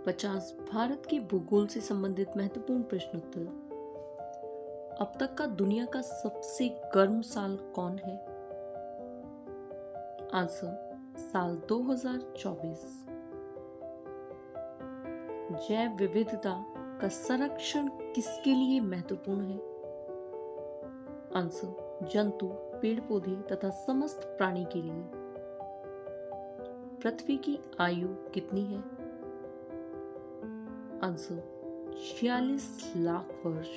50 भारत के भूगोल से संबंधित महत्वपूर्ण प्रश्नोत्तर। अब तक का दुनिया का सबसे गर्म साल कौन है? आंसर साल 2024। जैव विविधता का संरक्षण किसके लिए महत्वपूर्ण है? आंसर जंतु, पेड़ पौधे तथा समस्त प्राणी के लिए। पृथ्वी की आयु कितनी है? आंसर 46 लाख वर्ष।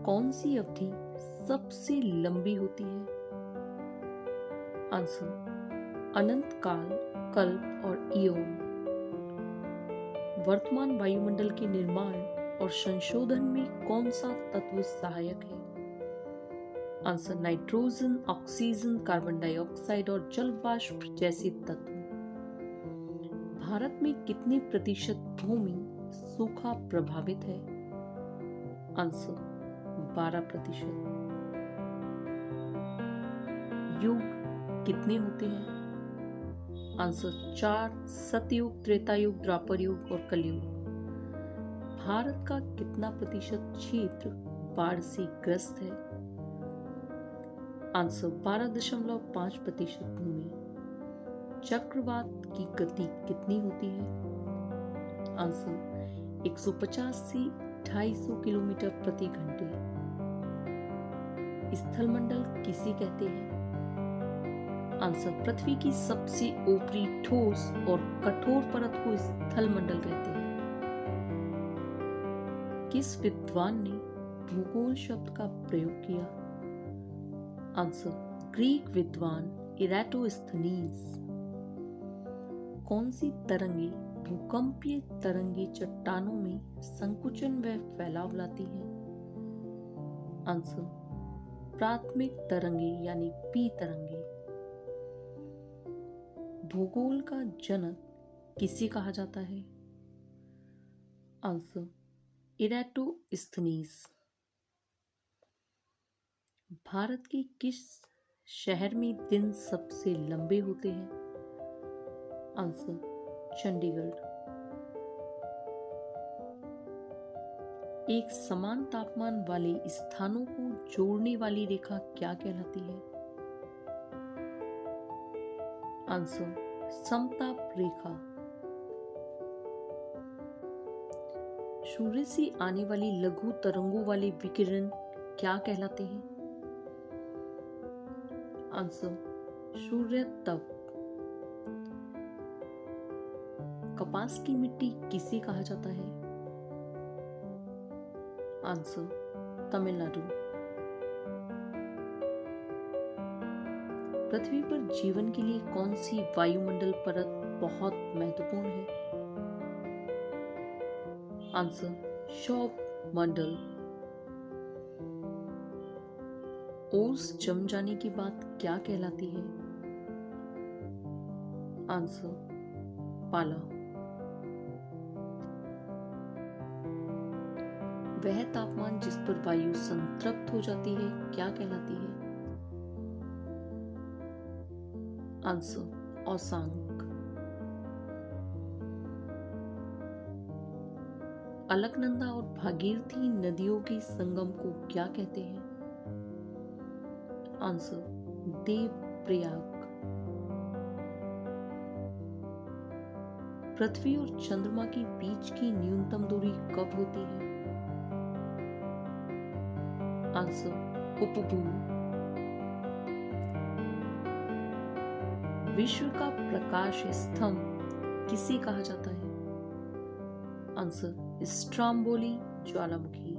कौन सी अवधि सबसे लंबी होती है? आंसर अनंत काल, कल्प और इयोन। वर्तमान वायुमंडल के निर्माण और संशोधन में कौन सा तत्व सहायक है? Answer nitrogen, oxygen, carbon dioxide और जल वाष्प जैसे तत्व। भारत में कितने प्रतिशत भूमि सूखा प्रभावित है? आंसर 12%। युग कितने होते हैं? आंसर 4, सतयुग, त्रेता युग, द्वापर युग और कलयुग। भारत का कितना प्रतिशत क्षेत्र बाढ़ से ग्रस्त है? आंसर 12.5% भूमि। चक्रवात की गति कितनी होती है? आंसर 150 से 250 किलोमीटर प्रति घंटे। स्थलमंडल किसे कहते हैं? आंसर पृथ्वी की सबसे ऊपरी ठोस और कठोर परत को स्थलमंडल कहते हैं। किस विद्वान ने भूगोल शब्द का प्रयोग किया? आंसर ग्रीक विद्वान इराटोस्थनीज। कौन सी तरंगे भूकंपीय तरंगे चट्टानों में संकुचन व फैलाव लाती हैं? आंसर प्राथमिक तरंगे यानी पी तरंगे। भूगोल का जनक किसे कहा जाता है? आंसर इराटोस्थनीज। भारत के किस शहर में दिन सबसे लंबे होते हैं? आंसर चंडीगढ़। एक समान तापमान वाले स्थानों को जोड़ने वाली रेखा क्या कहलाती है? आंसर समताप रेखा। सूर्य से आने वाली लघु तरंगों वाले विकिरण क्या कहलाते हैं? आंसर सूर्य तप। कपास की मिट्टी किसे कहा जाता है? आंसर तमिलनाडु। पृथ्वी पर जीवन के लिए कौन सी वायुमंडल परत बहुत महत्वपूर्ण है? आंसर शॉप मंडल। ओस जम जाने की बात क्या कहलाती है? आंसर पाला। वह तापमान जिस पर वायु संतृप्त हो जाती है क्या कहलाती है? आंसर औसांक। अलकनंदा और भागीरथी नदियों के संगम को क्या कहते हैं? आंसर देवप्रयाग। पृथ्वी और चंद्रमा के बीच की न्यूनतम दूरी कब होती है? आंसर उपभू। विश्व का प्रकाश स्तंभ किसे कहा जाता है? आंसर स्ट्रोम्बोली ज्वालामुखी।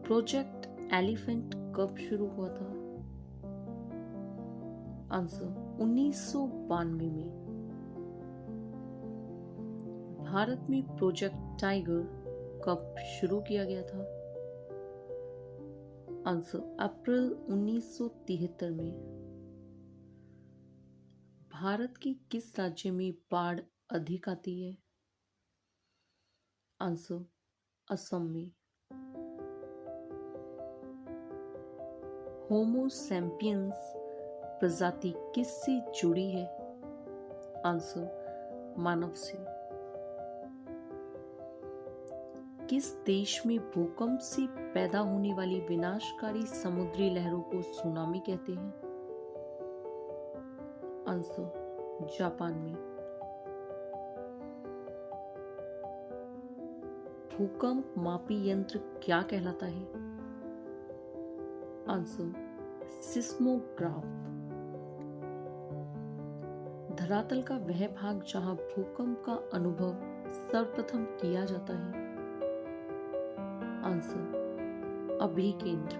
प्रोजेक्ट एलिफेंट कब शुरू हुआ था? आंसर 1992 में। भारत में प्रोजेक्ट टाइगर कब शुरू किया गया था? आंसर अप्रैल 1973 में। भारत के किस राज्य में बाढ़ अधिक आती है? आंसर असम में। होमो सैपियंस प्रजाति किससे जुड़ी है? आंसर मानव से। किस देश में भूकंप से पैदा होने वाली विनाशकारी समुद्री लहरों को सुनामी कहते हैं? आंसर जापान में। भूकंप मापी यंत्र क्या कहलाता है? Answer seismograph. धरातल का वह भाग जहां भूकंप का अनुभव सर्वप्रथम किया जाता है? आंसर अभिकेंद्र।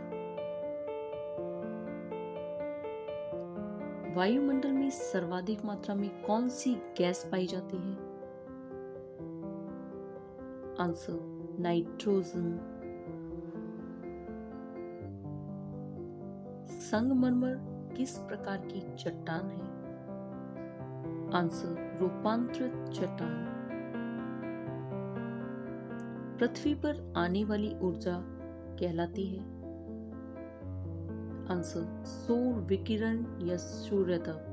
वायुमंडल में सर्वाधिक मात्रा में कौन सी गैस पाई जाती है? Answer nitrogen. संगमरमर किस प्रकार की चट्टान है? आंसर रूपांतरित चट्टान। पृथ्वी पर आने वाली ऊर्जा कहलाती है? आंसर सौर विकिरण या सूर्यताप।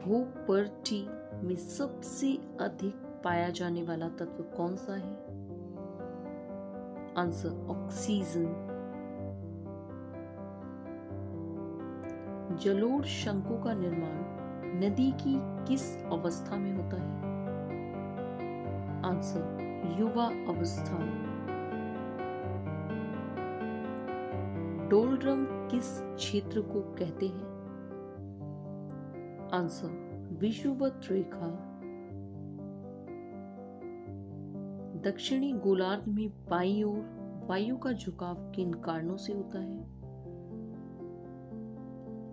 भूपर्टी में सबसे अधिक पाया जाने वाला तत्व कौन सा है? Answer oxygen. जलोढ़ शंकु का निर्माण नदी की किस अवस्था में होता है? आंसर युवा अवस्था। डोलड्रम किस क्षेत्र को कहते हैं? आंसर विषुवत रेखा। दक्षिणी गोलार्ध में बाईं ओर वायु का झुकाव किन कारणों से होता है?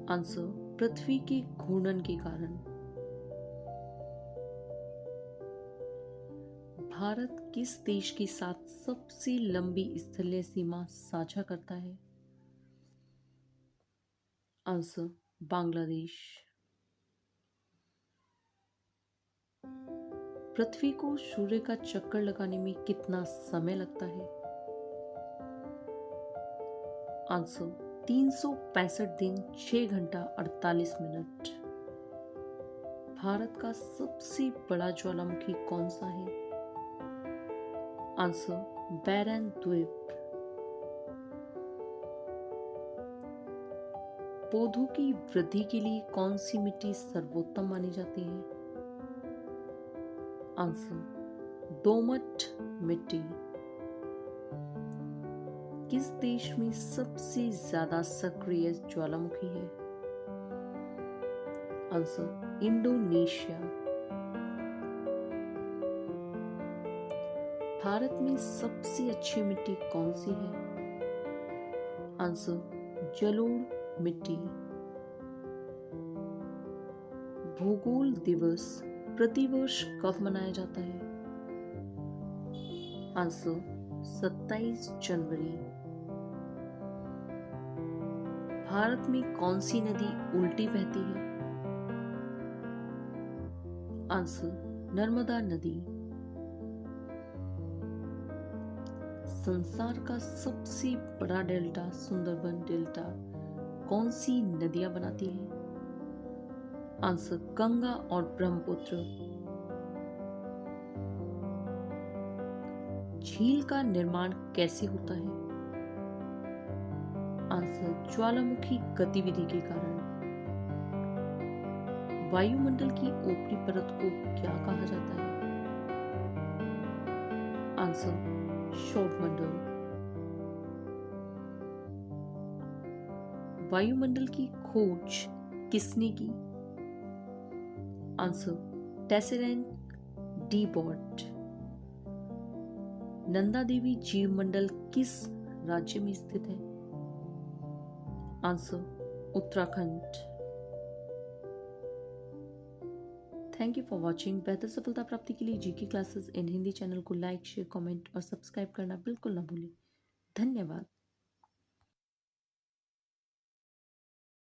आंसर पृथ्वी के घूर्णन के कारण। भारत किस देश के साथ सबसे लंबी स्थलीय सीमा साझा करता है? आंसर बांग्लादेश। पृथ्वी को सूर्य का चक्कर लगाने में कितना समय लगता है? आंसर 365 दिन 6 घंटा 48 मिनट। भारत का सबसे बड़ा ज्वालामुखी कौन सा है? आंसर बैरन द्वीप। पौधों की वृद्धि के लिए कौन सी मिट्टी सर्वोत्तम मानी जाती है? आंसर दोमट मिट्टी। किस देश में सबसे ज्यादा सक्रिय ज्वालामुखी है? Answer Indonesia. भारत में सबसे अच्छी मिट्टी कौन सी है? आंसर जलोढ़ मिट्टी। भूगोल दिवस प्रतिवर्ष कब मनाया जाता है? आंसर 27 जनवरी। भारत में कौन सी नदी उल्टी बहती है? आंसर नर्मदा नदी। संसार का सबसे बड़ा डेल्टा सुंदरबन डेल्टा कौन सी नदियां बनाती है? आंसर गंगा और ब्रह्मपुत्र। झील का निर्माण कैसे होता है? आंसर ज्वालामुखी गतिविधि के कारण। वायुमंडल की ऊपरी परत को क्या कहा जाता है? आंसर सौरमंडल। वायुमंडल की खोज किसने की? Answer Teisserenc de Bort. Nanda Devi जीवमंडल किस राज्य में स्थित है? Answer Uttarakhand. Thank you for watching. बेहतर सफलता प्राप्ति के लिए GK classes in Hindi channel को लाइक, शेयर, कमेंट और सब्सक्राइब करना बिल्कुल ना भूलें। धन्यवाद।